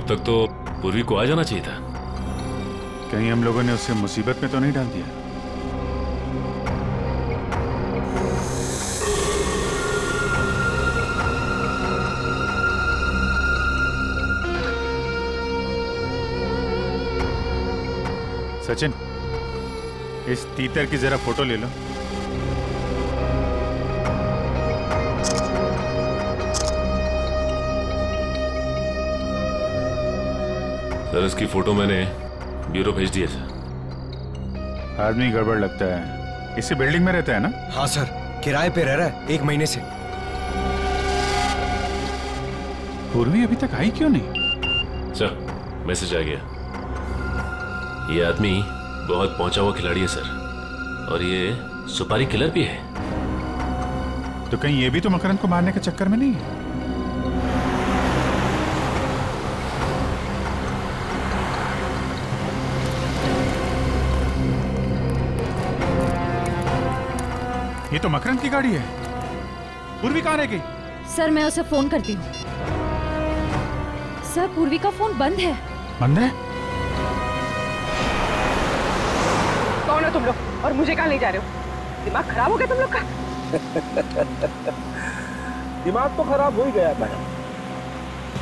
तब तक तो पूर्वी को आ जाना चाहिए था। कहीं हम लोगों ने उसे मुसीबत में तो नहीं डाल दिया? सचिन, इस तीतर की जरा फोटो ले लो। सर इसकी फोटो मैंने ब्यूरो भेज दी है सर। आदमी गड़बड़ लगता है। इसी बिल्डिंग में रहता है ना? हाँ सर, किराए पे रह रहा है 1 महीने से। पूर्वी अभी तक आई क्यों नहीं? सर मैसेज आ गया। ये आदमी बहुत पहुंचा हुआ खिलाड़ी है सर, और ये सुपारी किलर भी है। तो कहीं ये भी तो मकरंद को मारने के चक्कर में नहीं है? ये तो मकरंद की गाड़ी है। पूर्वी कहाँ रह गई? सर मैं उसे फोन करती हूँ। सर पूर्वी का फोन बंद है। बंद है? कौन हो तुम लोग और मुझे कहाँ ले जा रहे हो? दिमाग खराब हो गया तुम लोग का? दिमाग तो खराब हो ही गया मैडम,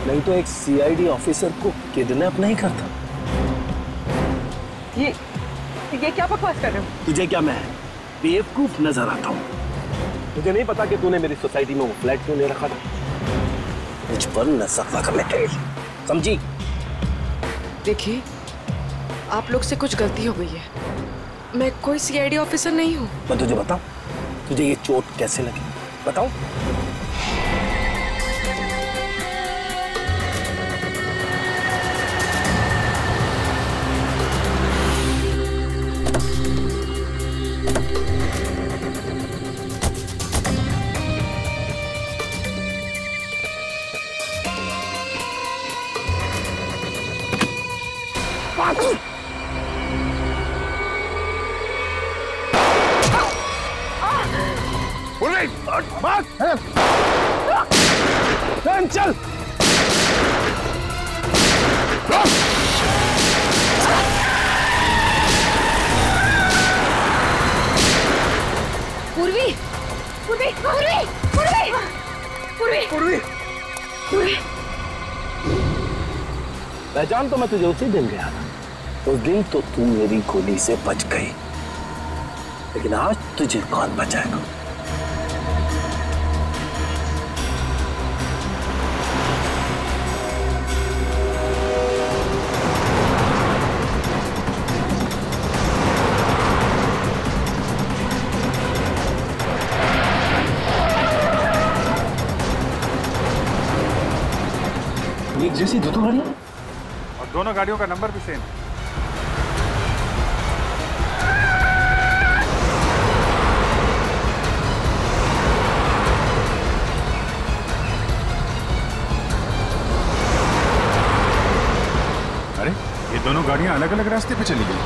नहीं तो एक सीआईडी ऑफिसर को किडनैप नहीं करता। ये क्या बकवास कर रहे हो? तुझे क्या मैं बेवकूफ नजर आता हूँ? मुझे नहीं पता कि तूने मेरी सोसाइटी में वो फ्लैट क्यों ले रखा था। मुझ पर नजर करने के लिए, समझी? देखिए, आप लोग से कुछ गलती हो गई है। मैं कोई सीआईडी ऑफिसर नहीं हूँ। मैं तुझे बताऊं, तुझे ये चोट कैसे लगी बताऊं? चल पूर्वी, पूर्वी, पूर्वी, पूर्वी, पूर्वी, पूर्वी, पूर्वी। पहचान तो मैं तुझे उसी दिन गया था। उस दिन तो तू मेरी गोली से बच गई, लेकिन आज तुझे कौन बचाएगा? एक जैसी दो गाड़ियां, और दोनों गाड़ियों का नंबर भी सेम। अरे ये दोनों गाड़ियां अलग अलग रास्ते पे चली गई।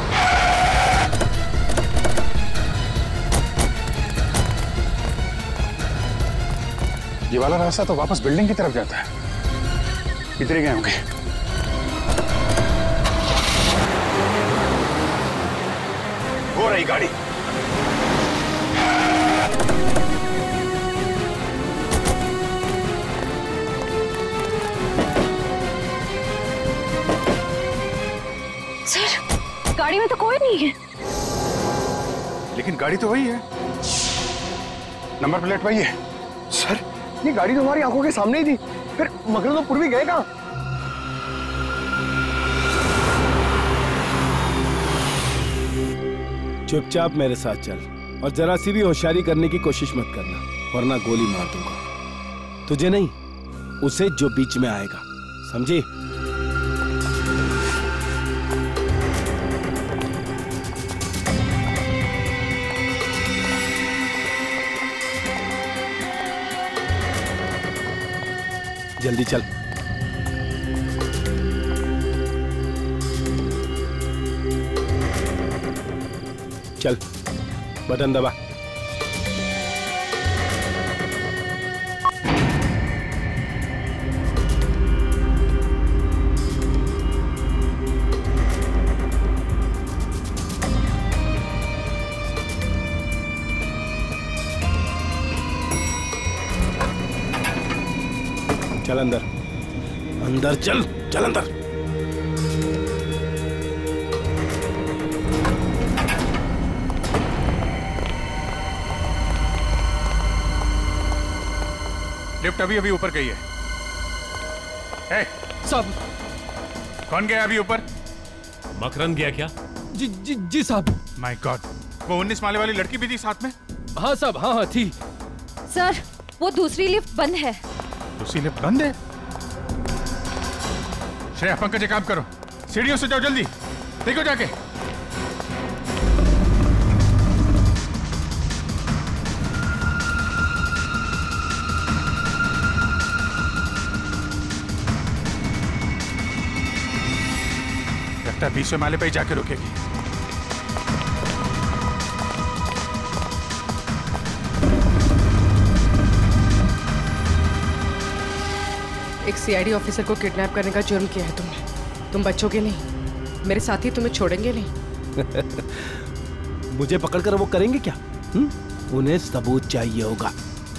ये वाला रास्ता तो वापस बिल्डिंग की तरफ जाता है। इधर ही गए होंगे। हो रही गाड़ी। सर गाड़ी में तो कोई नहीं है। लेकिन गाड़ी तो वही है, नंबर प्लेट वही है। सर ये गाड़ी तो हमारी आंखों के सामने ही थी, फिर मकरंद तो पूर्वी गए कहाँ? चुपचाप मेरे साथ चल और जरा सी भी होशियारी करने की कोशिश मत करना, वरना गोली मार दूंगा। तुझे नहीं, उसे जो बीच में आएगा, समझी? जल्दी चल। चल, बटन दबा। चल अंदर, अंदर चल, चल अंदर। लिफ्ट अभी अभी ऊपर गई है। साहब, कौन गया अभी ऊपर? मकरंद गया क्या? जी साहब। माय गॉड, वो 19 माले वाली लड़की भी थी साथ में? हाँ साहब, हाँ थी। सर, वो दूसरी लिफ्ट बंद है। दूसरी लिफ्ट बंद है? श्रेया, पंकज एक काम करो, सीढ़ियों से जाओ, जल्दी देखो जाके। लगता है 20वें माले पे ही जाके रुकेगी। एक सीआईडी ऑफिसर को किडनैप करने का जुर्म किया है तुमने। तुम बचोगे नहीं, मेरे साथी तुम्हें छोड़ेंगे नहीं। मुझे पकड़कर वो करेंगे क्या? उन्हें सबूत चाहिए होगा,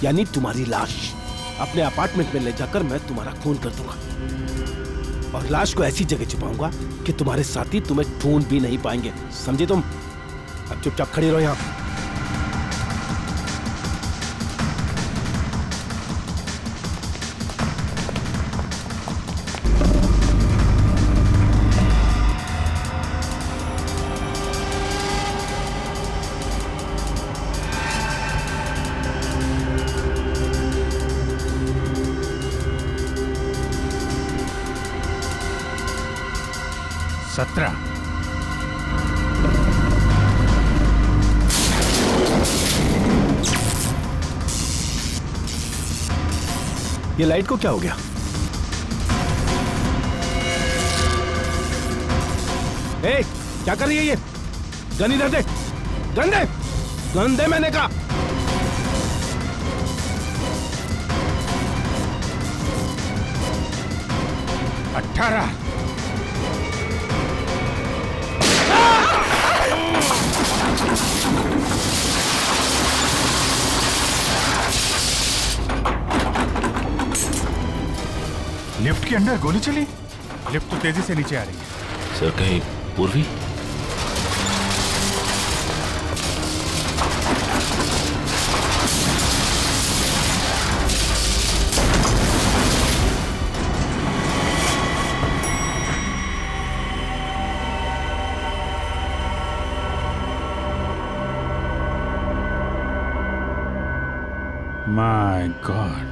यानी तुम्हारी लाश। अपने अपार्टमेंट में ले जाकर मैं तुम्हारा खून कर दूंगा और लाश को ऐसी जगह छुपाऊंगा कि तुम्हारे साथी तुम्हें ढूंढ भी नहीं पाएंगे। समझे तुम? अब चुपचाप खड़ी रहो यहाँ। ये लाइट को क्या हो गया? ए, क्या कर रही है ये? गन इधर दे, गन दे, गन दे मैंने कहा। अठारह। लिफ्ट के अंदर गोली चली? लिफ्ट तो तेजी से नीचे आ रही है। सर, कहीं पूर्वी? My God.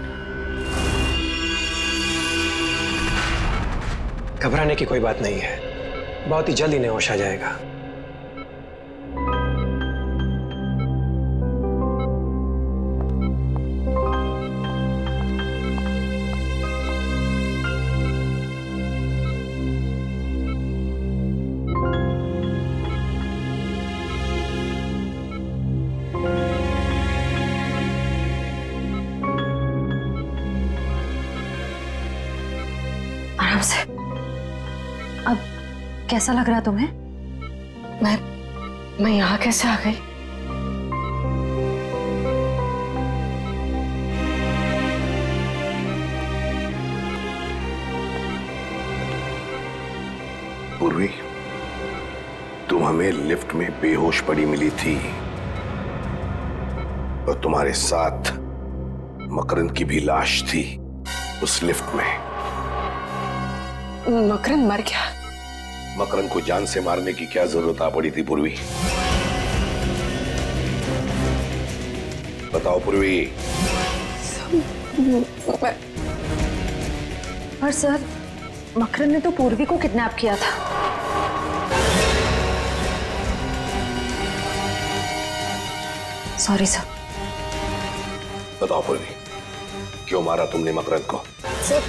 घबराने की कोई बात नहीं है, बहुत ही जल्द इन्हें होश आ जाएगा। आराम से। अब कैसा लग रहा तुम्हें? मैं यहाँ कैसे आ गई? पूर्वी, तुम हमें लिफ्ट में बेहोश पड़ी मिली थी और तुम्हारे साथ मकरंद की भी लाश थी उस लिफ्ट में। मकरंद मर गया? मकरंद को जान से मारने की क्या जरूरत आ पड़ी थी पूर्वी? बताओ पूर्वी। पर सर, मकरंद ने तो पूर्वी को किडनैप किया था। Sorry sir. बताओ पूर्वी, क्यों मारा तुमने मकरंद को? सर,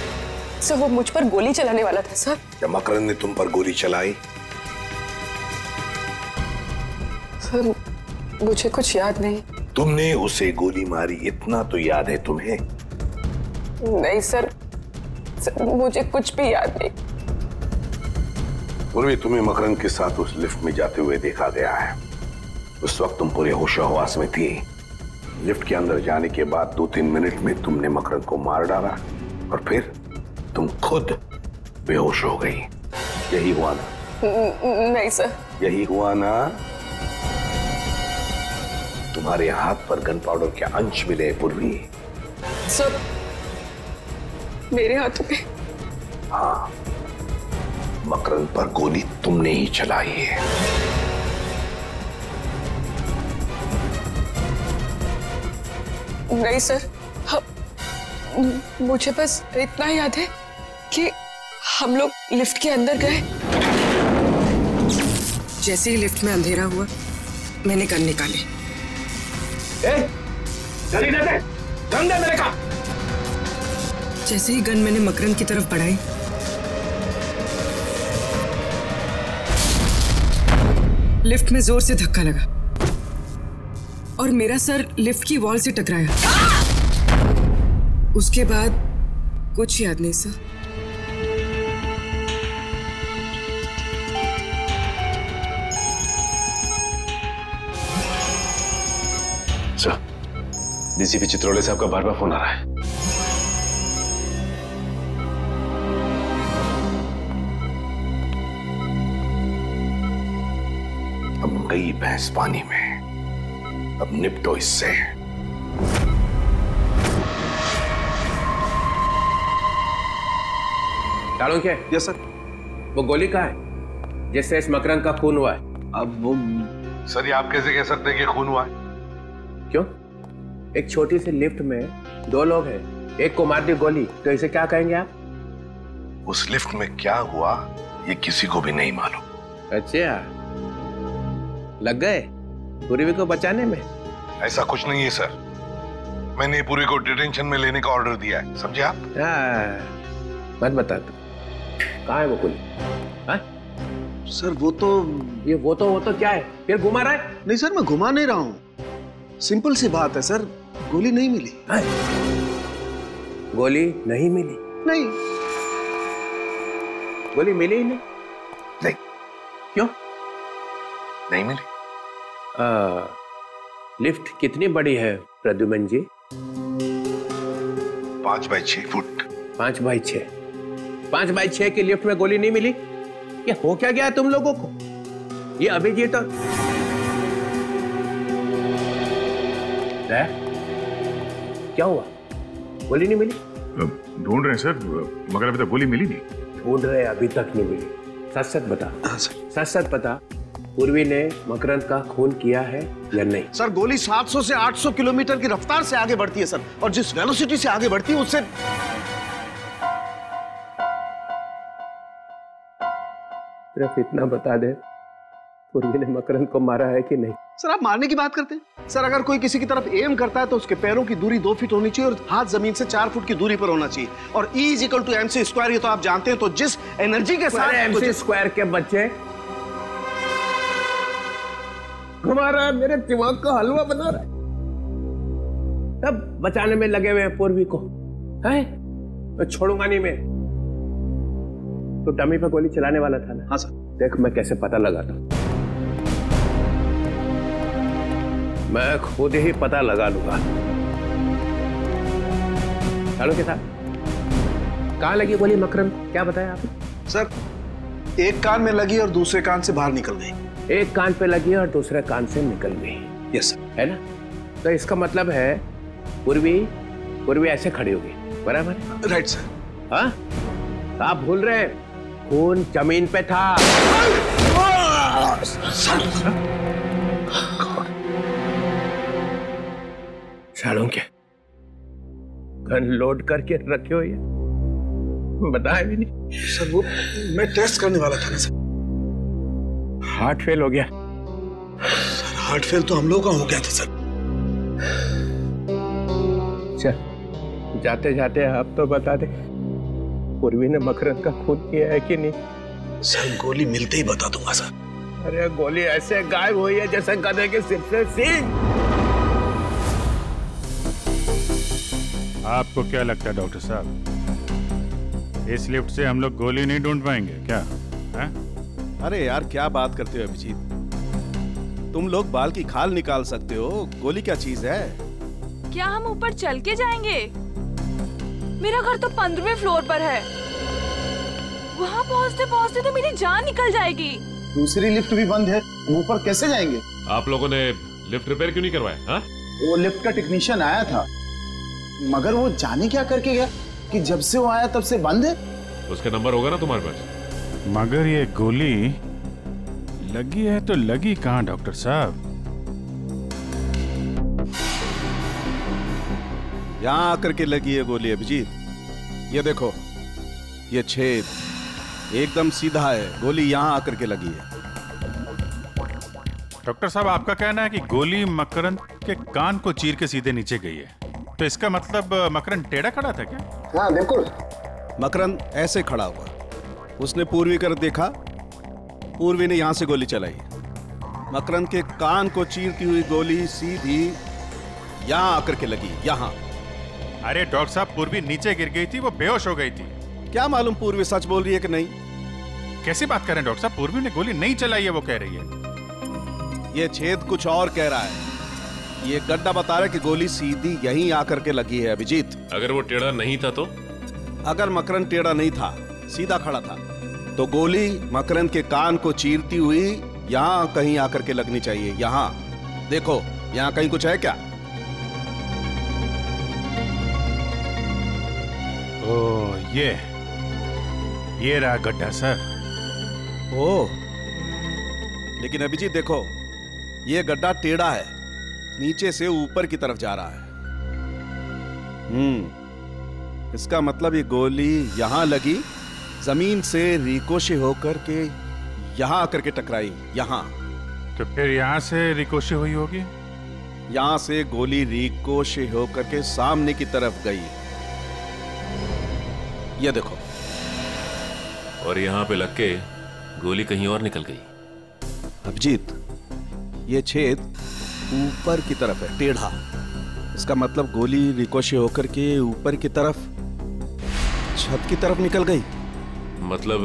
वो मुझ पर गोली चलाने वाला था सर। क्या मकरंद ने तुम पर गोली चलाई? सर, मुझे कुछ याद नहीं। तुमने उसे गोली मारी इतना तो याद है तुम्हें? नहीं सर, मुझे कुछ भी याद नहीं। पूर्वी, तुम्हें मकरंद के साथ उस लिफ्ट में जाते हुए देखा गया है। उस वक्त तुम पूरे होशो-हवास में थी। लिफ्ट के अंदर जाने के बाद 2-3 मिनट में तुमने मकरंद को मार डाला और फिर तुम खुद बेहोश हो गई। यही हुआ ना? नहीं सर। यही हुआ ना? तुम्हारे हाथ पर गन पाउडर के अंश मिले पूर्वी। सर मेरे हाथों पे? हाँ, मकरंद पर गोली तुमने ही चलाई है। नहीं सर, मुझे बस इतना याद है कि हम लोग लिफ्ट के अंदर गए। जैसे ही लिफ्ट में अंधेरा हुआ मैंने गन निकाली। जल्दी दे, गन दे मेरे का। जैसे ही गन मैंने मकरंद की तरफ बढ़ाई, लिफ्ट में जोर से धक्का लगा और मेरा सर लिफ्ट की वॉल से टकराया। उसके बाद कुछ याद नहीं सर। सर, डीसीपी चित्रोले साहब का बार बार फोन आ रहा है। अब गई भैंस पानी में, अब निपटो इससे। चाणक्य। Yes sir. वो गोली कहाँ है जिससे इस मकरंद का खून हुआ है? अब वो सर, ये आप कैसे कह सकते हैं कि खून हुआ है? क्यों? एक छोटी सी लिफ्ट में दो लोग हैं, एक को मार दी गोली, तो इसे क्या कहेंगे आप? उस लिफ्ट में क्या हुआ ये किसी को भी नहीं मालूम। अच्छा, लग गए पूर्वी को बचाने में? ऐसा कुछ नहीं है सर, मैंने पूरी को डिटेंशन में लेने का ऑर्डर दिया है, समझे आप? मत बता तू, कहाँ है वो गोली? सर वो तो क्या है? फिर घुमा रहा है? नहीं सर, मैं घुमा नहीं रहा हूँ, सिंपल सी बात है सर, गोली नहीं मिली। गोली नहीं मिली? नहीं, गोली मिली ही नहीं? नहीं। क्यों नहीं मिली? लिफ्ट कितनी बड़ी है प्रद्युमन जी? 5x6 foot. 5x6? 5x6 की लिफ्ट में गोली नहीं मिली? ये हो क्या गया तुम लोगों को? ये अभिजीत और क्या हुआ? गोली नहीं मिली? ढूंढ रहे हैं सर, मगर अभी तक गोली मिली नहीं। ढूंढ रहे, अभी तक नहीं मिली। सच सच बता। सच सच बता, पूर्वी ने मकरंद का खून किया है या नहीं? सर गोली 700 से 800 किलोमीटर की रफ्तार से आगे बढ़ती है सर, और जिस वेलोसिटी से आगे बढ़ती है उससे। सिर्फ इतना बता दे, पूर्वी ने मकरंद को मारा है कि नहीं? सर आप मारने की बात करते हैं? सर अगर कोई किसी की तरफ एम करता है तो उसके पैरों की दूरी 2 फीट होनी चाहिए और हाथ जमीन से 4 फुट की दूरी पर होना चाहिए, और E = mc², ये तो आप जानते हैं। तो जिस एनर्जी के साथ mc² के बच्चे घुमा रहा है, मेरे दिमाग का हलवा बना रहा है। तब बचाने में लगे हुए पूर्वी को है, तो छोड़ूंगा नहीं मैं। तो डमी पे गोली चलाने वाला था ना? हाँ सर। देख मैं कैसे पता लगाता हूं, मैं खुद ही पता लगा लूंगा। चलो के साथ कहां लगी गोली मकरंद, क्या बताया आपने? सर एक कान में लगी और दूसरे कान से बाहर निकल गई। एक कान पे लगी और दूसरे कान से निकल गई। Yes sir. है ना? तो इसका मतलब है पूर्वी ऐसे खड़ी होगी, बराबर है? Right sir. हाँ, आप भूल रहे हैं, खून जमीन पे था। चाणक्य, गन लोड करके रखे हो, ये बताया भी नहीं। सर वो मैं टेस्ट करने वाला था ना सर। हार्ट फेल हो गया? सर हार्ट फेल तो हम लोगों का हो गया था सर। चल जाते जाते आप तो बता दे, पूर्वी ने मकरंद का खून किया है कि नहीं? सर गोली मिलते ही बता दूंगा सर। अरे गोली ऐसे गायब हुई है जैसे गधे के सिर से सींग। आपको क्या लगता है डॉक्टर साहब, इस लिफ्ट से हम लोग गोली नहीं ढूंढ पाएंगे क्या? है? अरे यार क्या बात करते हो अभिजीत, तुम लोग बाल की खाल निकाल सकते हो, गोली क्या चीज है? क्या हम ऊपर चल के जाएंगे? मेरा घर तो 15वें फ्लोर पर है। वहाँ पहुँचते पहुँचते तो मेरी जान निकल जाएगी। दूसरी लिफ्ट भी बंद है, ऊपर कैसे जाएंगे? आप लोगों ने लिफ्ट रिपेयर क्यों नहीं करवाया? हाँ? वो लिफ्ट का टेक्नीशियन आया था, मगर वो जाने क्या करके गया कि जब से वो आया तब से बंद है। उसका नंबर होगा ना तुम्हारे पास? मगर ये गोली लगी है तो लगी कहाँ डॉक्टर साहब? यहाँ आकर के लगी है गोली अभिजीत। ये देखो, ये छेद एकदम सीधा है, गोली यहाँ आकर के लगी है। डॉक्टर साहब, आपका कहना है कि गोली मकरंद के कान को चीर के सीधे नीचे गई है, तो इसका मतलब मकरंद टेढ़ा खड़ा था क्या? हाँ बिल्कुल। मकरंद ऐसे खड़ा हुआ, उसने पूर्वी कर देखा, पूर्वी ने यहां से गोली चलाई। मकरंद के कान को चीरती हुई गोली सीधी यहां आकर के लगी, यहां। अरे डॉक्टर साहब, पूर्वी नीचे गिर गई थी, वो बेहोश हो गई थी। क्या मालूम पूर्वी सच बोल रही है कि नहीं। कैसी बात कर रहे हैं डॉक्टर साहब? पूर्वी ने गोली नहीं चलाई है, वो कह रही है। ये छेद कुछ और कह रहा है। ये गड्ढा बता रहा है कि गोली सीधी यहीं आकर के लगी है अभिजीत। अगर वो टेढ़ा नहीं था तो? अगर मकरंद टेढ़ा नहीं था, सीधा खड़ा था, तो गोली मकरंद के कान को चीरती हुई यहां कहीं आकर के लगनी चाहिए। यहां देखो, यहां कहीं कुछ है क्या? ओह, ये रहा गड्ढा सर। ओह, लेकिन अभिजीत देखो, ये गड्ढा टेढ़ा है, नीचे से ऊपर की तरफ जा रहा है। इसका मतलब ये गोली यहां लगी, जमीन से रिकोशे होकर के यहां आकर के टकराई, यहां। तो फिर यहां से रिकोशे हुई होगी? यहां से गोली रिकोशे होकर के सामने की तरफ गई। ये देखो, और यहां पे लग के गोली कहीं और निकल गई। अभिजीत, ये छेद ऊपर की तरफ है, टेढ़ा। इसका मतलब गोली रिकोशे होकर के ऊपर की तरफ, छत की तरफ निकल गई। मतलब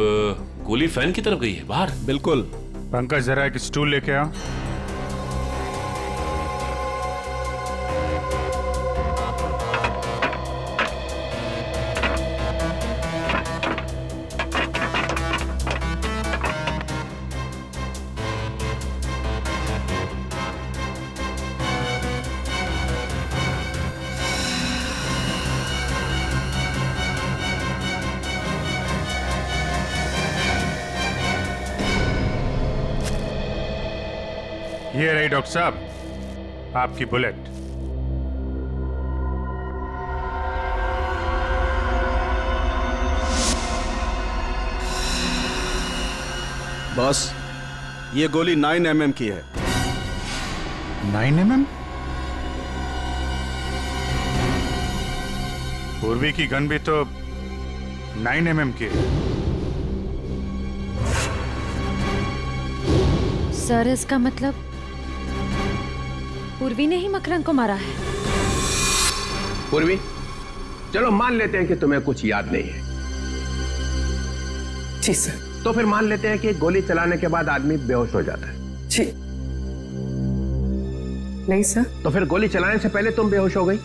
गोली फैन की तरफ गई है, बाहर? बिल्कुल। पंकज, जरा एक स्टूल लेके आओ। ये रही डॉक्टर साहब, आपकी बुलेट। बॉस, ये गोली 9 mm की है। 9 mm? पूर्वी की गन भी तो 9 mm की है। सर, इसका मतलब पूर्वी ने ही मकरंद को मारा है। पूर्वी, चलो मान लेते हैं कि तुम्हें कुछ याद नहीं है। जी सर। तो फिर मान लेते हैं कि गोली चलाने के बाद आदमी बेहोश हो जाता है। जी नहीं सर। तो फिर गोली चलाने से पहले तुम बेहोश हो गई?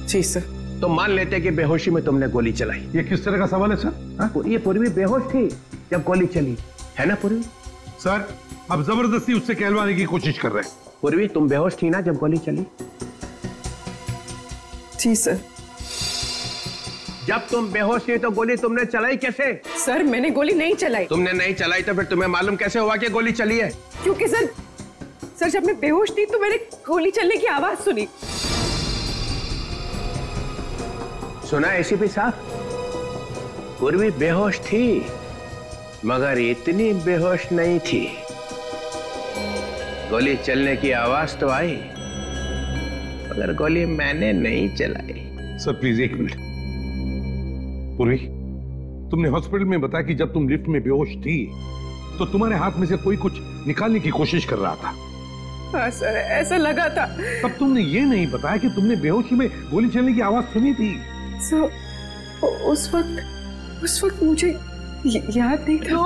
जी सर। तो मान लेते हैं कि बेहोशी में तुमने गोली चलाई। ये किस तरह का सवाल है सर? ये पूर्वी बेहोश थी जब गोली चली, है ना पूर्वी? सर, अब जबरदस्ती उससे कहलवाने की कोशिश कर रहे हैं। पूर्वी, तुम बेहोश थी ना जब गोली चली? जी सर। जब तुम बेहोश थी तो गोली तुमने चलाई कैसे? सर, मैंने गोली नहीं चलाई। तुमने नहीं चलाई तो फिर तुम्हें मालूम कैसे हुआ कि गोली चली है? क्योंकि सर जब मैं बेहोश थी तो मैंने गोली चलने की आवाज सुनी। सुना एसीपी साहब? पूर्वी बेहोश थी, मगर इतनी बेहोश नहीं थी। गोली चलने की आवाज तो आई, मगर गोली मैंने नहीं चलाई। सर प्लीज एक मिनट। पूर्वी, तुमने हॉस्पिटल में बताया कि जब तुम लिफ्ट में बेहोश थी तो तुम्हारे हाथ में से कोई कुछ निकालने की कोशिश कर रहा था। हाँ सर, ऐसा लगा था। तब तुमने ये नहीं बताया कि तुमने बेहोशी में गोली चलने की आवाज सुनी थी। सर, उस वक्त मुझे याद नहीं था।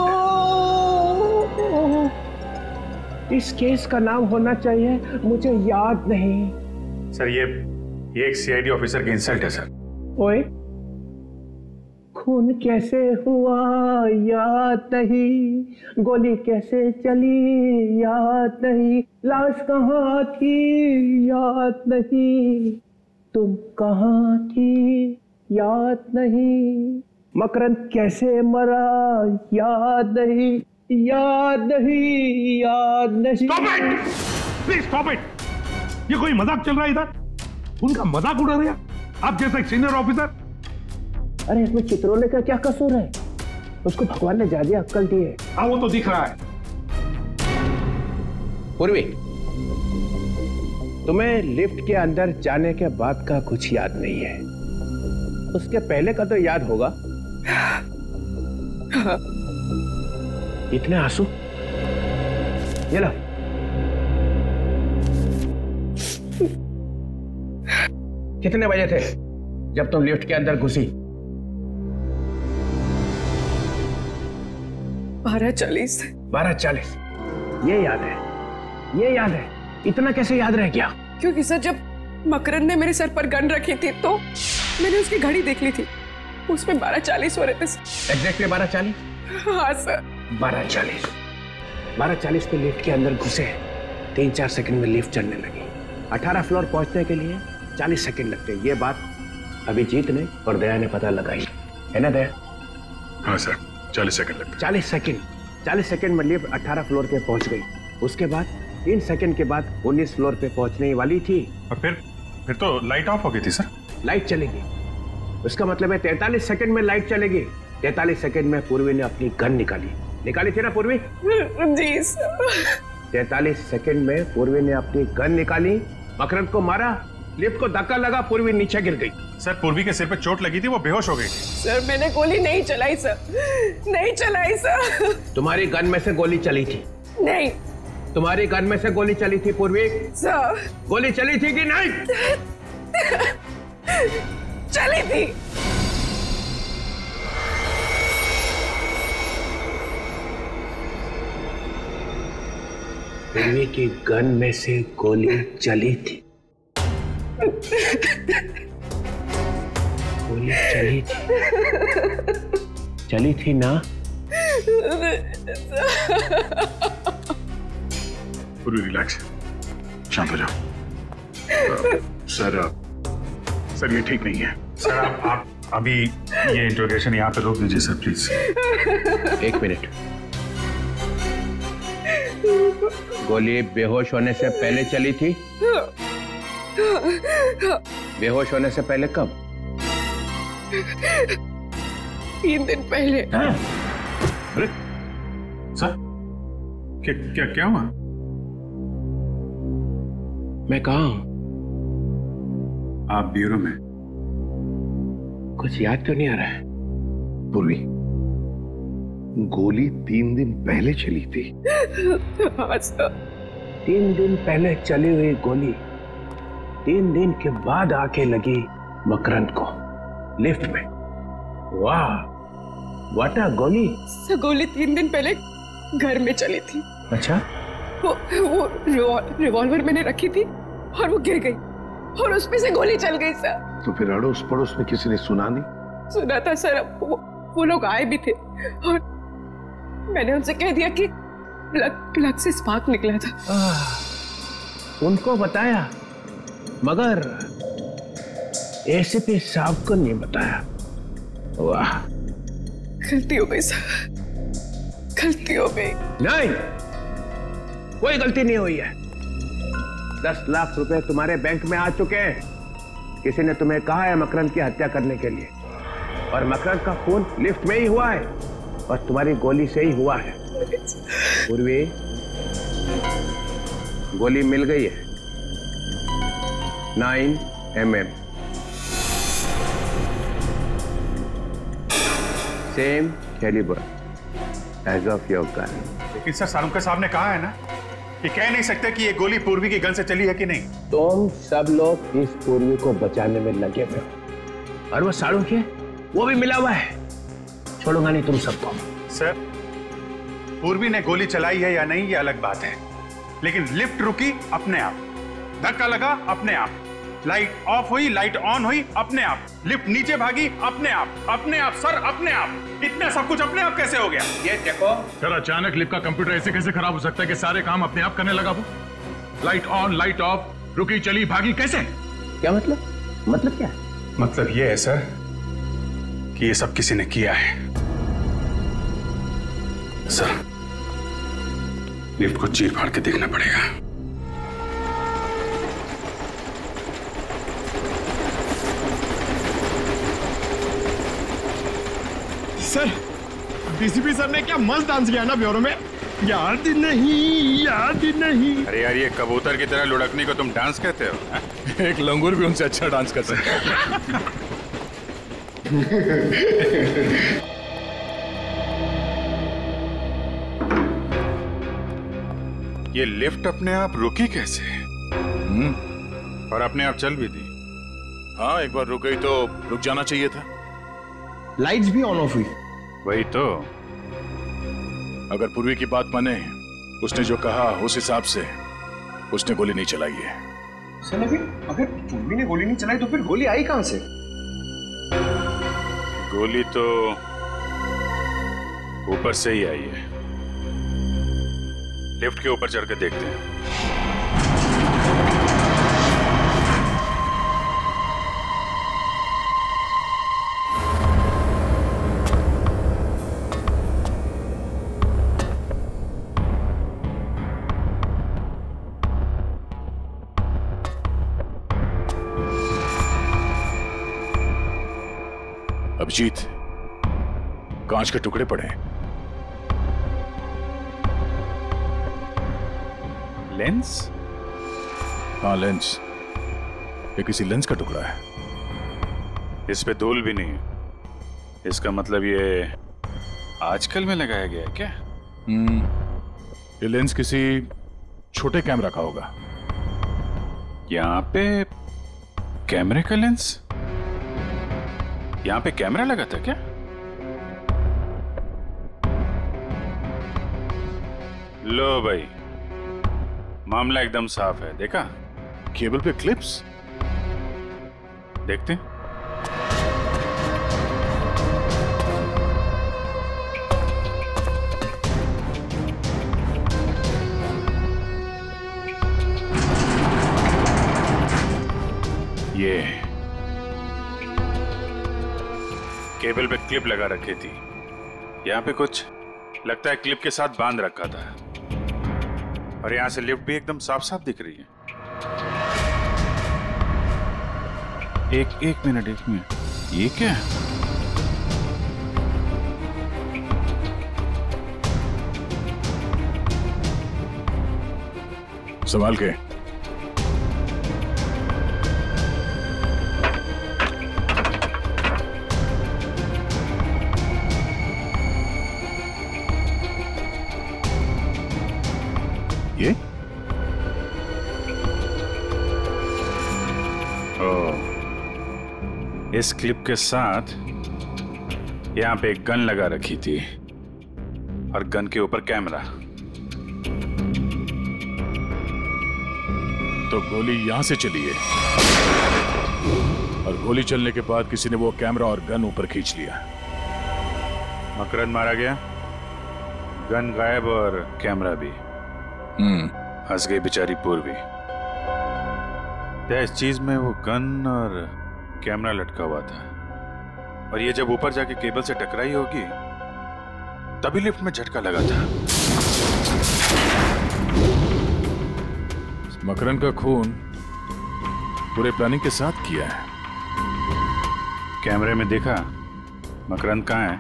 इस केस का नाम होना चाहिए मुझे याद नहीं। सर, ये एक सीआईडी ऑफिसर की इंसल्ट है सर। ओए, खून कैसे हुआ याद नहीं, गोली कैसे चली याद नहीं, लाश कहाँ थी याद नहीं, तुम कहाँ थी याद नहीं, मकरंद कैसे मरा याद नहीं, याद नहीं, याद नहीं। Please stop it. ये कोई मजाक चल रहा है इधर? उनका मजाक उड़ा रहे आप जैसा एक सीनियर ऑफिसर। अरे इसमें चित्रोले का क्या कसूर है? उसको भगवान ने ज्यादा अक्ल दी है। हाँ वो तो दिख रहा है। पूर्वी, तुम्हें लिफ्ट के अंदर जाने के बाद का कुछ याद नहीं है, उसके पहले का तो याद होगा। इतने आंसू? ये लो। कितने बजे थे जब तुम लिफ्ट के अंदर घुसी? 12:40। 12:40। ये याद है, ये याद है। इतना कैसे याद रह गया? क्योंकि सर जब मकरंद ने मेरे सर पर गन रखी थी तो मैंने उसकी घड़ी देख ली थी, उसमें 12:40 हो रहे थे। एग्जैक्टली 12:40? हाँ सर। 12:40। 12:40 पे लिफ्ट के अंदर घुसे, 3-4 सेकंड में लिफ्ट चलने लगी। 18 फ्लोर पहुंचने के लिए 40 सेकंड लगते। ये बात अभिजीत ने और दया ने पता लगाई है ना दया? हाँ सर, 40 सेकंड लगते। 40 सेकंड में लिफ्ट 18 फ्लोर पे पहुंच गई। उसके बाद 3 सेकंड के बाद 19 फ्लोर पे पहुंचने वाली थी। और फिर तो लाइट ऑफ हो गई थी सर। लाइट चलेगी, उसका मतलब है 43 सेकंड में लाइट चलेगी। 43 सेकंड में पूर्वी ने अपनी गन निकाली थी ना पूर्वी? जी सर। 43 सेकंड में पूर्वी ने अपनी गन निकाली, मकरंद को मारा, लिफ्ट को धक्का लगा, पूर्वी नीचे गिर गई। सर पूर्वी के सिर पे चोट लगी थी, वो बेहोश हो गई थी। सर मैंने गोली नहीं चलाई सर, नहीं चलाई सर। तुम्हारी गन में से गोली चली थी? नहीं। तुम्हारी गन में से गोली चली थी पूर्वी? सर गोली चली थी कि नहीं? चली थी। पूर्वी की गन में से गोली चली थी। गोली चली थी ना? पूरी रिलैक्स, शांत हो जाओ। सर ये ठीक नहीं है। सर आप अभी ये इंट्रोगेशन यहाँ पे रोक दीजिए सर प्लीज। 1 मिनट। गोली बेहोश होने से पहले चली थी? बेहोश होने से पहले कब? 3 दिन पहले। अरे सर क्या हुआ? मैं कहाँ हूं? आप ब्यूरो में। कुछ याद क्यों नहीं आ रहा है? पूर्वी, गोली 3 दिन पहले चली थी। 3 दिन पहले चली हुई गोली 3 दिन के बाद आके लगी मकरंद को लिफ्ट में। वाह, व्हाट अ गोली। सर गोली 3 दिन पहले घर में चली थी। अच्छा? वो रिवॉल्वर मैंने रखी थी और वो गिर गई और उसमें से गोली चल गई सर। तो फिर अड़ोस पड़ोस में किसी ने सुना नहीं? सुना था सर, वो लोग आए भी थे और मैंने उनसे कह दिया कि प्लग से स्पार्क निकला था। उनको बताया मगर एसीपी साहब को नहीं बताया। वाह, गलती हो गई सर, गलती हो गई। नहीं, कोई गलती नहीं हुई है। 10 लाख रुपए तुम्हारे बैंक में आ चुके हैं। किसी ने तुम्हें कहा है मकरंद की हत्या करने के लिए, और मकरंद का खून लिफ्ट में ही हुआ है और तुम्हारी गोली से ही हुआ है। पूर्वी, गोली मिल गई है 9 mm, same calibre as of your gun. लेकिन सर सालुंके साहब ने कहा है ना कि कह नहीं सकते कि ये गोली पूर्वी की गन से चली है कि नहीं। तुम सब लोग इस पूर्वी को बचाने में लगे हुए हो और वो सालुंके वो भी मिला हुआ है। छोड़ूंगा नहीं तुम सबको। सर पूर्वी ने गोली चलाई है या नहीं ये अलग बात है, लेकिन लिफ्ट रुकी अपने आप, धक्का लगा अपने आप। लाइट ऑफ हुई, लाइट ऑन हुई अपने आप, लिफ्ट नीचे भागी अपने आप सर, अपने आप। इतना सब कुछ अपने आप कैसे हो गया? ये देखो सर, अचानक लिफ्ट का कंप्यूटर ऐसे कैसे खराब हो सकता है कि सारे काम अपने आप करने लगा वो? लाइट ऑन, लाइट ऑफ, रुकी, चली, भागी, कैसे? क्या मतलब क्या है? मतलब ये है सर कि ये सब किसी ने किया है। सर, लिफ्ट को चीर फाड़ के देखना पड़ेगा। सर, डीसीपी सर ने क्या मस्त डांस किया ना ब्यूरो में। याद नहीं। अरे यार, ये कबूतर की तरह लुढ़कने को तुम डांस कहते हो? एक लंगूर भी उनसे अच्छा डांस कर सकता है। ये लिफ्ट अपने आप रुकी कैसे? और अपने आप चल भी दी। हाँ, एक बार रुक गई तो रुक जाना चाहिए था। लाइट्स भी ऑन ऑफ हुई। वही तो। अगर पूर्वी की बात माने, उसने जो कहा उस हिसाब से उसने गोली नहीं चलाई है। सर, अगर पूर्वी ने गोली नहीं चलाई तो फिर गोली आई कहां से? गोली तो ऊपर से ही आई है। लिफ्ट के ऊपर चढ़कर देखते हैं। अभिजीत, कांच के टुकड़े पड़े। लेंस? हाँ, लेंस। ये किसी लेंस का टुकड़ा है। इस पे धूल भी नहीं है। इसका मतलब ये आजकल में लगाया गया है क्या? ये लेंस किसी छोटे कैमरा का होगा। यहाँ पे कैमरे का लेंस? यहाँ पे कैमरा लगा था क्या? लो भाई, मामला एकदम साफ है। देखा? केबल पे क्लिप्स। देखते हैं। ये केबल पे क्लिप लगा रखी थी। यहाँ पे कुछ लगता है क्लिप के साथ बांध रखा था। और यहाँ से लिफ्ट भी एकदम साफ साफ दिख रही है। एक मिनट, ये क्या है? संभाल के। ये? इस क्लिप के साथ यहाँ पे एक गन लगा रखी थी और गन के ऊपर कैमरा। तो गोली यहां से चली है और गोली चलने के बाद किसी ने वो कैमरा और गन ऊपर खींच लिया। मकरंद मारा गया, गन गायब और कैमरा भी। हंस गई बेचारी पूर्वी। इस चीज में वो गन और कैमरा लटका हुआ था और ये जब ऊपर जाके केबल से टकराई होगी तभी लिफ्ट में झटका लगा था। मकरंद का खून पूरे प्लानिंग के साथ किया है। कैमरे में देखा मकरंद कहाँ है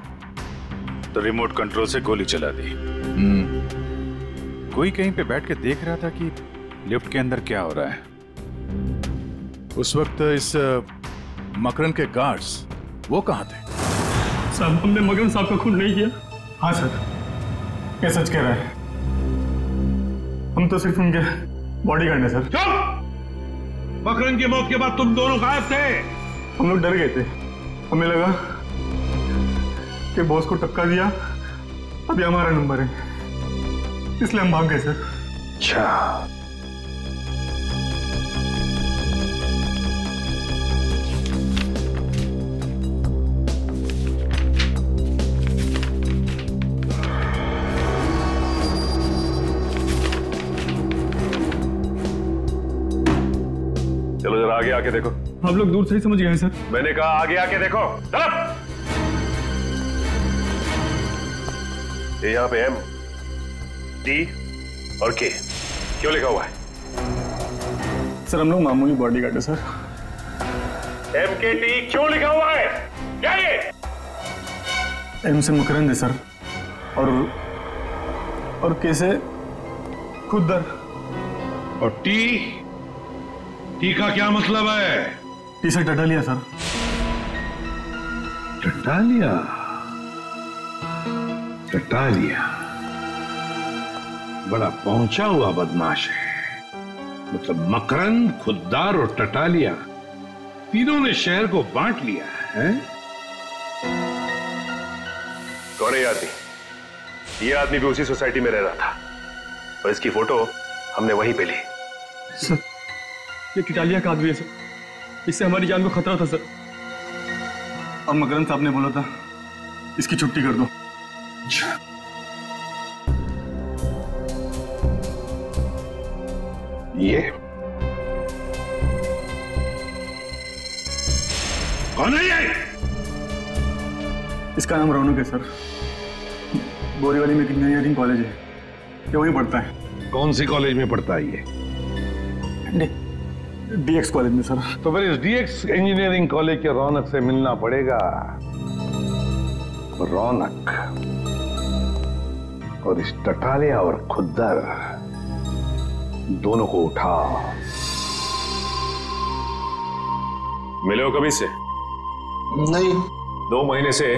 तो रिमोट कंट्रोल से गोली चला दी। कोई कहीं पे बैठ के देख रहा था कि लिफ्ट के अंदर क्या हो रहा है। उस वक्त इस मकरंद के गार्ड्स वो कहाँ थे? साहब, हमने मकरंद साहब का खून नहीं किया। हाँ सर, ये सच कह रहा है। हम तो सिर्फ उनके बॉडीगार्ड हैं सर। चुप! मकरंद की मौत के बाद तुम दोनों गायब थे। हम लोग डर गए थे। हमें लगा कि बॉस को टपका दिया, अभी हमारा नंबर है, इसलिए हम भाग गए सर। अच्छा, आगे आके देखो। आप लोग दूर से ही समझ गए हैं सर। मैंने कहा आगे आके देखो। चलो। ये यहाँ पे M, D और K क्यों लिखा हुआ है? सर हम लोग मामूली बॉडीगार्ड है सर। MKT क्यों लिखा हुआ है? क्या ये? M से मकरंद है सर, और K से खुद्दर। और टी का क्या मतलब है? टी से टटालिया सर। टटालिया? टटालिया बड़ा पहुंचा हुआ बदमाश है। मतलब मकरंद, खुद्दार और टटालिया तीनों ने शहर को बांट लिया है। कौन है ये आदमी? ये आदमी भी उसी सोसाइटी में रह रहा था और इसकी फोटो हमने वहीं पे ली। सर ये टिटालिया का आदमी है सर, इससे हमारी जान को खतरा था सर। और मकरंद साहब ने बोला था इसकी छुट्टी कर दो। ये कौन है ये? इसका नाम रौनक है सर। बोरीवली में इंजीनियरिंग कॉलेज है, ये वहीं पढ़ता है। कौन सी कॉलेज में पढ़ता है ये? DX कॉलेज में सर। तो फिर इस DX इंजीनियरिंग कॉलेज के रौनक से मिलना पड़ेगा। रौनक और इस टटालिया और खुद्दर दोनों को उठा। मिले हो कभी से? नहीं। 2 महीने से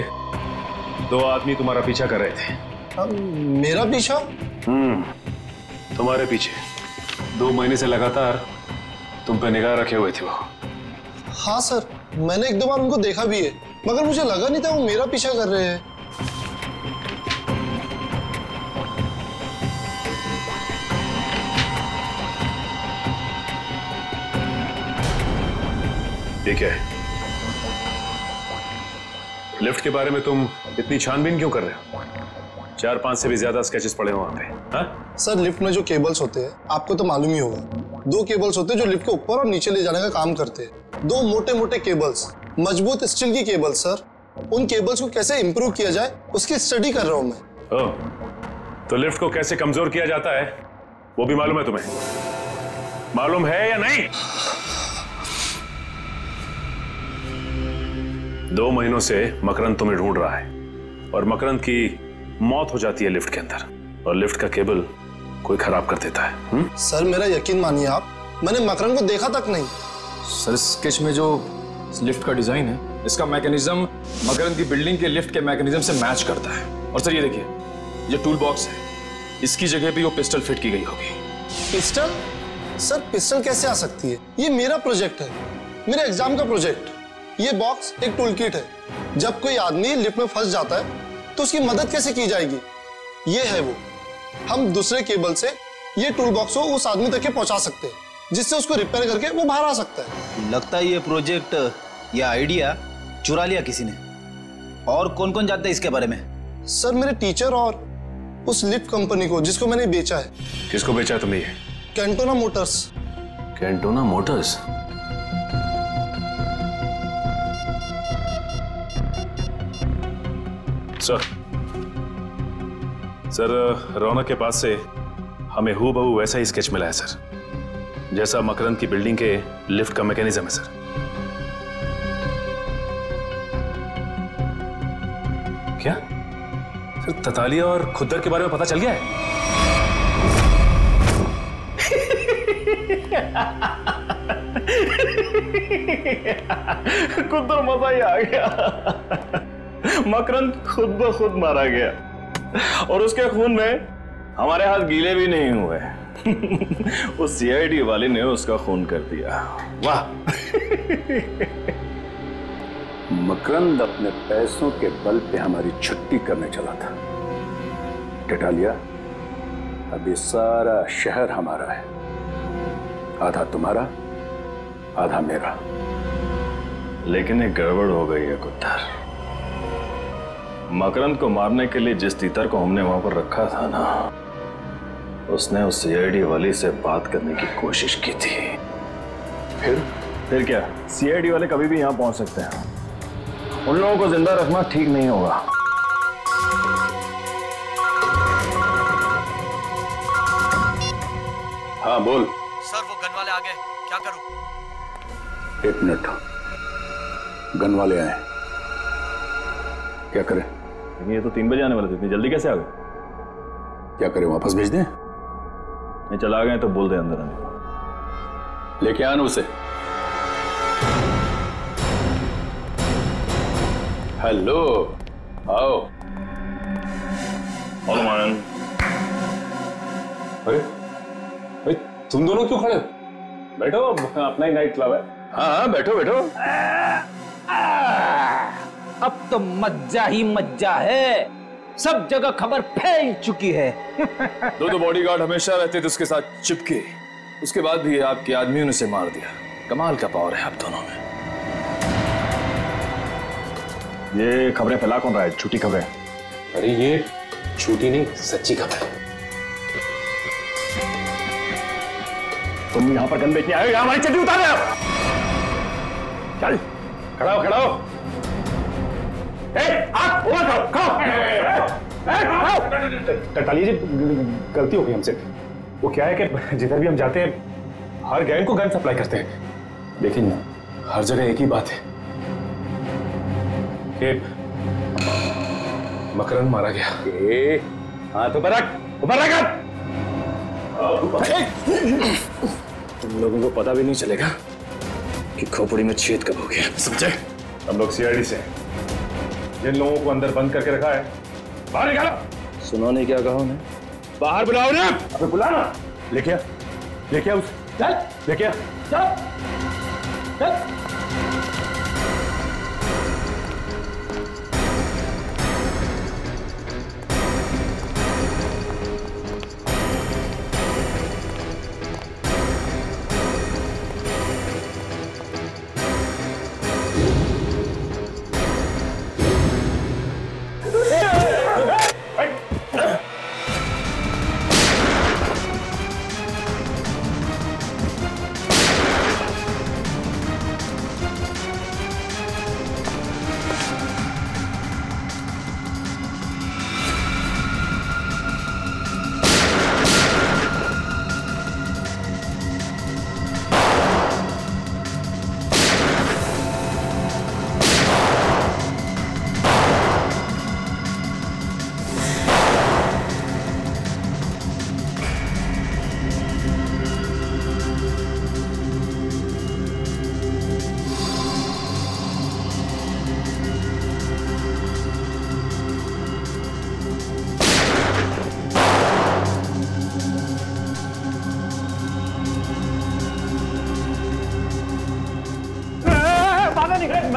2 आदमी तुम्हारा पीछा कर रहे थे। मेरा पीछा? तुम्हारे पीछे 2 महीने से लगातार तुम पे निगाह रखे हुए थे वो। हाँ सर, मैंने 1-2 बार उनको देखा भी है, मगर मुझे लगा नहीं था वो मेरा पीछा कर रहे हैं। ठीक है, लिफ्ट के बारे में तुम इतनी छानबीन क्यों कर रहे हो? 4-5 से भी ज्यादा स्केचेस पड़े हो वहां पे। हाँ? सर लिफ्ट में जो केबल्स होते हैं आपको तो मालूम ही होगा। 2 केबल्स होते हैं जो लिफ्ट के ऊपर और नीचे ले जाने का काम करते हैं। 2 मोटे-मोटे केबल्स, मजबूत स्टील की केबल्स सर। उन केबल्स को कैसे इंप्रूव किया जाए उसकी स्टडी कर रहा हूं मैं। तो लिफ्ट को कैसे कमजोर किया जाता है वो भी मालूम है तुम्हें? मालूम है या नहीं? 2 महीनों से मकरंद तुम्हें ढूंढ रहा है और मकरंद की मौत हो जाती है लिफ्ट के अंदर और लिफ्ट का केबल कोई खराब कर देता है। सर मेरा यकीन मानिए आप, मैंने मकरंद को देखा तक नहीं। सर स्केच में जो लिफ्ट का डिजाइन है इसका मैकेनिज्म मकरंद की बिल्डिंग के लिफ्ट के मैकेनिज्म से मैच करता है। और सर ये देखिए, ये टूल बॉक्स है, इसकी जगह पे वो पिस्टल फिट की गई होगी। पिस्टल? सर पिस्टल कैसे आ सकती है? ये मेरा प्रोजेक्ट है, मेरे एग्जाम का प्रोजेक्ट। ये बॉक्स एक टूल किट है। जब कोई आदमी लिफ्ट में फंस जाता है तो उसकी मदद कैसे की जाएगी? ये है वो। हम दूसरे केबल से ये टूल बॉक्स को उस आदमी तक के पहुंचा सकते हैं जिससे उसको रिपेयर करके वो बाहर आ सकता है। लगता है ये प्रोजेक्ट या आइडिया चुरा लिया किसी ने। और कौन कौन जानता है इसके बारे में? सर मेरे टीचर और उस लिफ्ट कंपनी को जिसको मैंने बेचा है। किसको बेचा है तुमने ये? Cantona motors. Cantona motors? Sir Raunak के पास से हमें हूबहू वैसा ही स्केच मिला है सर, जैसा मकरंद की बिल्डिंग के लिफ्ट का मैकेनिज्म है सर। क्या सर ततालिया और खुद्दर के बारे में पता चल गया है? खुद्दर मजा ही आ गया। मकरंद खुद ब खुद मारा गया और उसके खून में हमारे हाथ गीले भी नहीं हुए। उस CID वाले ने उसका खून कर दिया। वाह! मकरंद अपने पैसों के बल पे हमारी छुट्टी करने चला था। टटालिया, अब ये सारा शहर हमारा है, आधा तुम्हारा आधा मेरा। लेकिन एक गड़बड़ हो गई है खुद्दर। मकरंद को मारने के लिए जिस तीतर को हमने वहां पर रखा था ना, उसने उस CID वाली से बात करने की कोशिश की थी। फिर क्या, सीआईडी वाले कभी भी यहाँ पहुंच सकते हैं। उन लोगों को जिंदा रखना ठीक नहीं होगा। हाँ बोल। सर वो गन वाले आ गए, क्या करूं? 1 मिनट, गन वाले आए, क्या करें? ये तो 3 बजे आने वाले थे, इतनी जल्दी कैसे आ गए? क्या करें, वापस भेज दें? नहीं, चला गए तो बोल दे अंदर आने को। लेके आना उसे। हेलो, आओ। अरे तुम दोनों क्यों खड़े हो? बैठो, अपना ही नाइट क्लब है। हाँ बैठो बैठो। अब तो मज्जा ही मज्जा है, सब जगह खबर फैल चुकी है। दो बॉडीगार्ड हमेशा रहते थे उसके साथ चिपके, उसके बाद भी आपके आदमियों ने उसे मार दिया। कमाल का पावर है आप दोनों में। ये खबरें फैला कौन रहा है? झूठी खबरें? अरे ये झूठी नहीं, सच्ची खबर है। तुम यहाँ पर गन बेचने आए हो या हमारी चड्डी उतारे आप? चल खड़ा हो, खड़ा हो। टटालिया जी, गलती हो गई हमसे। वो क्या है कि जिधर भी हम जाते हैं हर गैंग को गन सप्लाई करते हैं। लेकिन हर जगह एक ही बात है कि मकरंद मारा गया। हाँ तो बरक तुम लोगों को पता भी नहीं चलेगा कि खोपड़ी में छेद कब हो गया, समझे? हम लोग सीआईडी से हैं। जिन लोगों को अंदर बंद करके रखा है बाहर निकालो। सुनो नहीं क्या कहा उन्हें? बाहर बुलाओ ना। अबे बुलाना। लेके आ उसे। चल लेके आ। चल।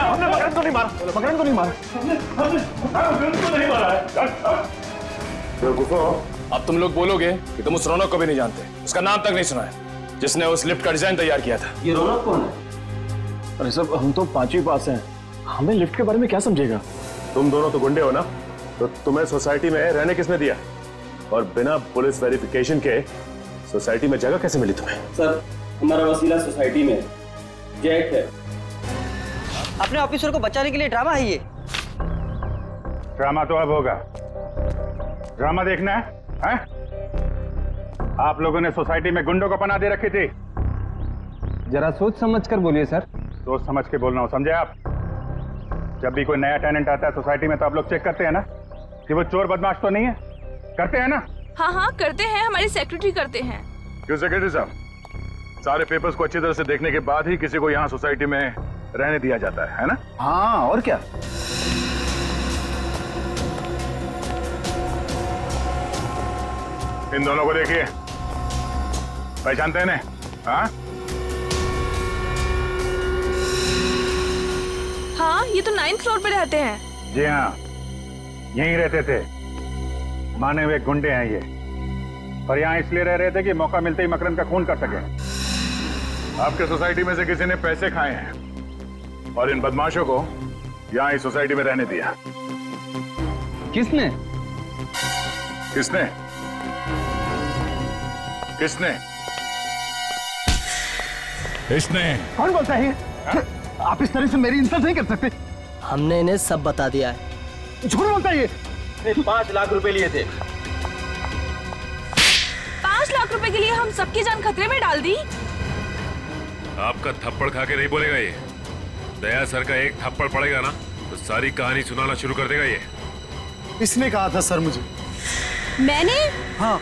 हमने मकरंद को नहीं मारा, मकरंद को नहीं मारा, मकरंद को नहीं मारा है। अब तुम लोग बोलोगे कि तुम उस रौनक को भी नहीं जानते, उसका नाम तक नहीं सुना है, जिसने उस लिफ्ट का डिजाइन तैयार किया था। ये रौनक कौन है? अरे सब हम तो 5वीं पास हैं, हमें लिफ्ट के बारे में क्या समझेगा? तुम दोनों तो गुंडे हो ना, तो तुम्हें सोसाइटी में रहने किसने दिया? और बिना पुलिस वेरिफिकेशन के सोसाइटी में जगह कैसे मिली तुम्हें? सर हमारा वसीला सोसाइटी में जैक है। अपने ऑफिसर को बचाने के लिए ड्रामा है ये। ड्रामा तो अब होगा। ड्रामा देखना है? आप लोगों ने सोसाइटी में गुंडों को पनाह दे रखी थी। जरा सोच समझ कर बोलिए सर। सोच समझ के बोलना हो, समझे आप? जब भी कोई नया टेनेंट आता है सोसाइटी में तो आप लोग चेक करते हैं ना कि वो चोर बदमाश तो नहीं है? करते हैं ना? हाँ हाँ करते हैं, हमारी सेक्रेटरी करते हैं। क्यों सेक्रेटरी साहब, सारे पेपर्स को अच्छी तरह से देखने के बाद ही किसी को यहाँ सोसाइटी में रहने दिया जाता है ना? हाँ और क्या। इन दोनों को देखिए, पहचानते हैं ना? हाँ हाँ, ये तो 9th फ्लोर पे रहते हैं। जी हाँ, यहीं रहते थे। माने हुए गुंडे हैं ये, और यहाँ इसलिए रह रहे थे कि मौका मिलते ही मकरंद का खून कर सके। आपके सोसाइटी में से किसी ने पैसे खाए हैं और इन बदमाशों को यहाँ इस सोसाइटी में रहने दिया। किसने? किसने? किसने? इसने। कौन बोलता है ये? आप इस तरह से मेरी इंसल्ट नहीं कर सकते। हमने इन्हें सब बता दिया है। झूठ बोलता है ये। 5 लाख रुपए लिए थे। 5 लाख रुपए के लिए हम सबकी जान खतरे में डाल दी। आपका थप्पड़ खा के नहीं बोलेगा ये। दया सर का एक थप्पड़ पड़ेगा ना तो सारी कहानी सुनाना शुरू कर देगा ये। इसने कहा था सर मुझे। मैंने? हाँ,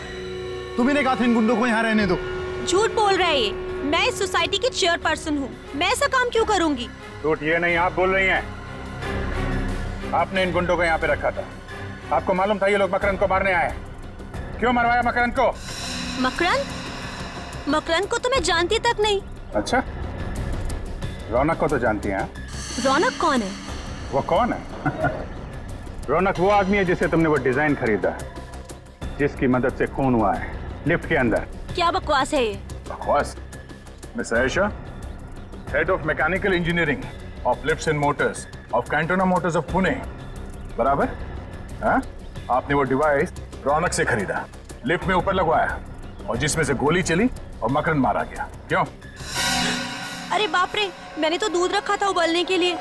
तुम्ही कहा था इन गुंडों को यहाँ रहने दो। झूठ बोल रहा है ये। मैं इस सोसाइटी की चेयरपर्सन हूँ, मैं ऐसा काम क्यों करूंगी? झूठ ये नहीं, आप बोल रही हैं। आपने इन गुंडों को यहाँ पे रखा था। आपको मालूम था ये लोग मकरंद को मारने आए। क्यों मरवाया मकरंद को? मकरंद को तो मैं जानती तक नहीं। अच्छा, रौनक को तो जानती हैं। रौनक कौन है? वो कौन है? रौनक वो आदमी है जिसे तुमने वो डिजाइन खरीदा, जिसकी मदद से खून हुआ है लिफ्ट के अंदर। क्या बकवास है ये? बकवास? Miss Ayesha, head of mechanical engineering of lifts and Motors of Cantona Motors of Pune, बराबर? हाँ? आपने वो डिवाइस रौनक से खरीदा, लिफ्ट में ऊपर लगवाया और जिसमें से गोली चली और मकरंद मारा गया। क्यों? अरे बाप रे, मैंने तो दूध रखा था उबलने के लिए।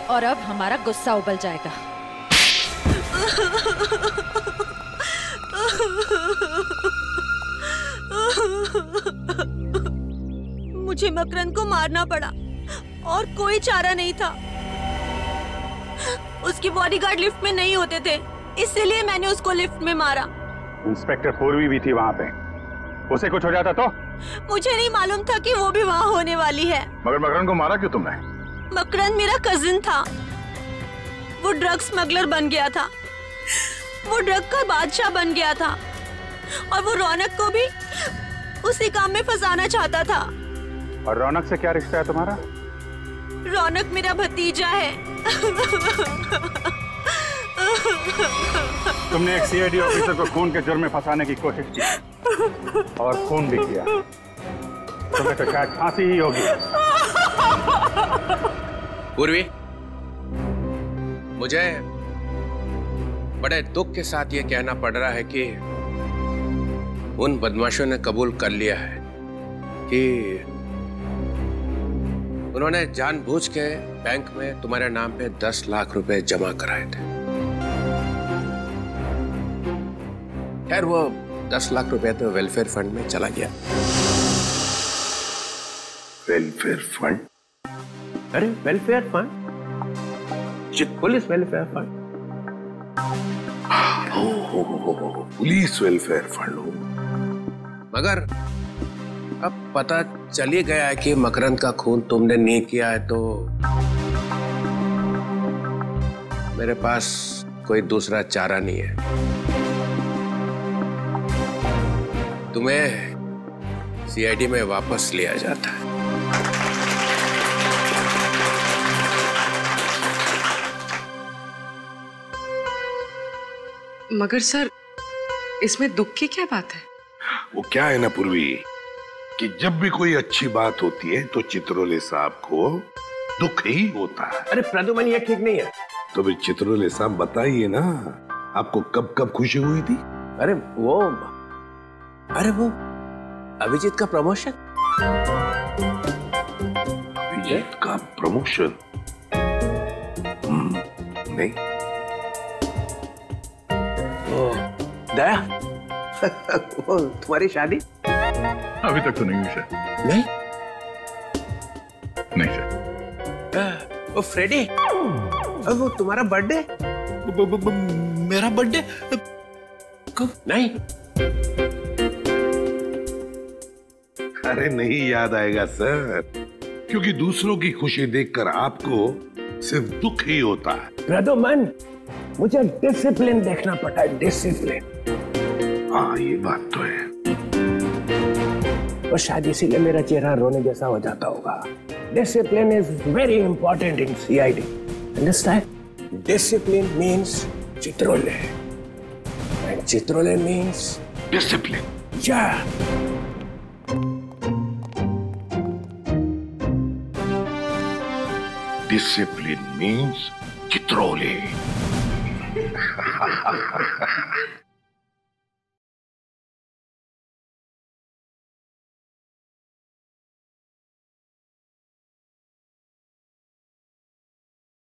और अब हमारा गुस्सा उबल जाएगा। मुझे मकरंद को मारना पड़ा और कोई चारा नहीं था। उसकी बॉडीगार्ड लिफ्ट में नहीं होते थे, इसलिए मैंने उसको लिफ्ट में मारा। इंस्पेक्टर पूर्वी भी थी वहां पे, उसे कुछ हो जाता तो? मुझे नहीं मालूम था कि वो भी वहां होने वाली है। मगर मकरंद को मारा क्यों तुमने? मकरंद मेरा कजिन था, वो ड्रग स्मगलर बन गया था, वो ड्रग का बादशाह बन गया था और वो रौनक को भी उसी काम में फंसाना चाहता था। और रौनक से क्या रिश्ता है तुम्हारा? रौनक मेरा भतीजा है। तुमने एक सीआईडी ऑफिसर को खून के जुर्म में फंसाने की कोशिश की और खून भी किया। तुम्हें तो शायद फांसी ही होगी। पूर्वी, मुझे बड़े दुख के साथ ये कहना पड़ रहा है कि उन बदमाशों ने कबूल कर लिया है कि उन्होंने जानबूझ के बैंक में तुम्हारे नाम पे 10 लाख रुपए जमा कराए थे। खैर, वो 10 लाख रुपए तो वेलफेयर फंड में चला गया। Welfare fund? अरे welfare fund, police welfare fund. Police welfare fund हो। मगर अब पता चल ही गया है कि मकरंद का खून तुमने नहीं किया है, तो मेरे पास कोई दूसरा चारा नहीं है। तुम्हें सीआईडी में वापस लिया जाता है। मगर सर, इसमें दुख की क्या बात है? वो क्या है ना पूर्वी, कि जब भी कोई अच्छी बात होती है तो चित्रोले साहब को दुख ही होता है। अरे प्रदुमन, ये ठीक नहीं है। तो फिर चित्रोले साहब बताइए ना, आपको कब कब खुशी हुई थी? अरे वो अभिजीत का प्रमोशन। अभिजीत का प्रमोशन? नहीं। दया, वो तुम्हारी शादी? अभी तक तो नहीं हुई सर। नहीं? नहीं सर। वो फ्रेडी, वो तुम्हारा बर्थडे? मेरा बर्थडे कब? नहीं। अरे नहीं याद आएगा सर, क्योंकि दूसरों की खुशी देखकर आपको सिर्फ दुख ही होता है। प्रदुमन, मुझे डिसिप्लिन देखना पड़ता है, डिसिप्लिन। हाँ, ये बात तो है। और शायद इसीलिए मेरा चेहरा रोने जैसा हो जाता होगा। Discipline is very important in CID, understand? Discipline means Chitrole, and Chitrole means discipline. या डिसिप्लिन मीन्स चित्रोले।